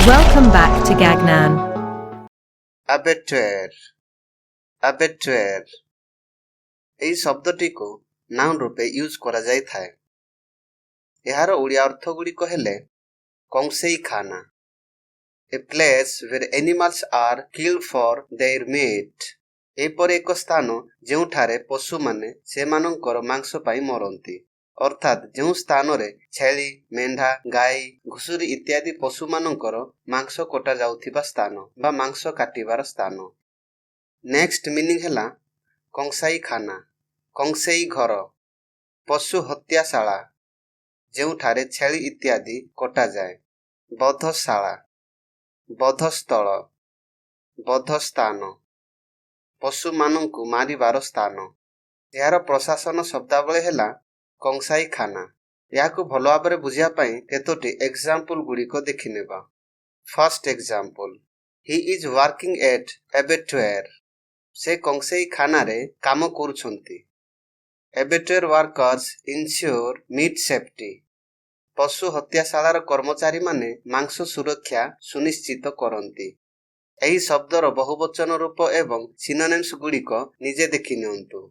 Welcome back to Gagnan. Abattoir. Abattoir. এই শব্দটিକୁ noun ରୂପେ use କରାଯାଇଥାଏ। ଏହାର ଓଡ଼ିଆ ଅର୍ଥଗୁଡ଼ିକ ହେଲେ କଂସେଇଖାନା, a place where animals are killed for their meat, ଏପରି ଏକ ସ୍ଥାନ ଯେଉଁଠାରେ ପଶୁମାନେ ସେମାନଙ୍କର ମାଂସ ପାଇଁ ମରନ୍ତି, ଅର୍ଥାତ୍ ଯେଉଁ ସ୍ଥାନରେ ଛେଳି, ମେଣ୍ଢା, ଗାଈ, ଘୁଷୁରୀ ଇତ୍ୟାଦି ପଶୁମାନଙ୍କର ମାଂସ କଟାଯାଉଥିବା ସ୍ଥାନ ବା ମାଂସ କାଟିବାର ସ୍ଥାନ। ନେକ୍ସଟ ମିନିଂ ହେଲା କଂସାଇଖାନା, କଂସେଇ ଘର, ପଶୁ ହତ୍ୟାଶାଳା ଯେଉଁଠାରେ ଛେଳି ଇତ୍ୟାଦି କଟାଯାଏ, ବଧଶାଳା, ବଧସ୍ଥଳ, ବଧସ୍ଥାନ, ପଶୁମାନଙ୍କୁ ମାରିବାର ସ୍ଥାନ। ଏହାର ପ୍ରଶାସନ ଶବ୍ଦାବଳୀ ହେଲା କଂସାଇଖାନା। ଏହାକୁ ଭଲ ଭାବରେ ବୁଝିବା ପାଇଁ କେତୋଟି ଏକ୍ସାମ୍ପଲ ଗୁଡ଼ିକ ଦେଖିନେବା। First example, he is working at abattoir, ସେ କଂସେଇଖାନାରେ କାମ କରୁଛନ୍ତି। abattoir workers ensure meat safety, ପଶୁ ହତ୍ୟାଶାଳାର କର୍ମଚାରୀମାନେ ମାଂସ ସୁରକ୍ଷା ସୁନିଶ୍ଚିତ କରନ୍ତି। ଏହି ଶବ୍ଦର ବହୁବଚନ ରୂପ ଏବଂ ସିନୋନିମ୍ସ ଗୁଡ଼ିକ ନିଜେ ଦେଖି ନିଅନ୍ତୁ।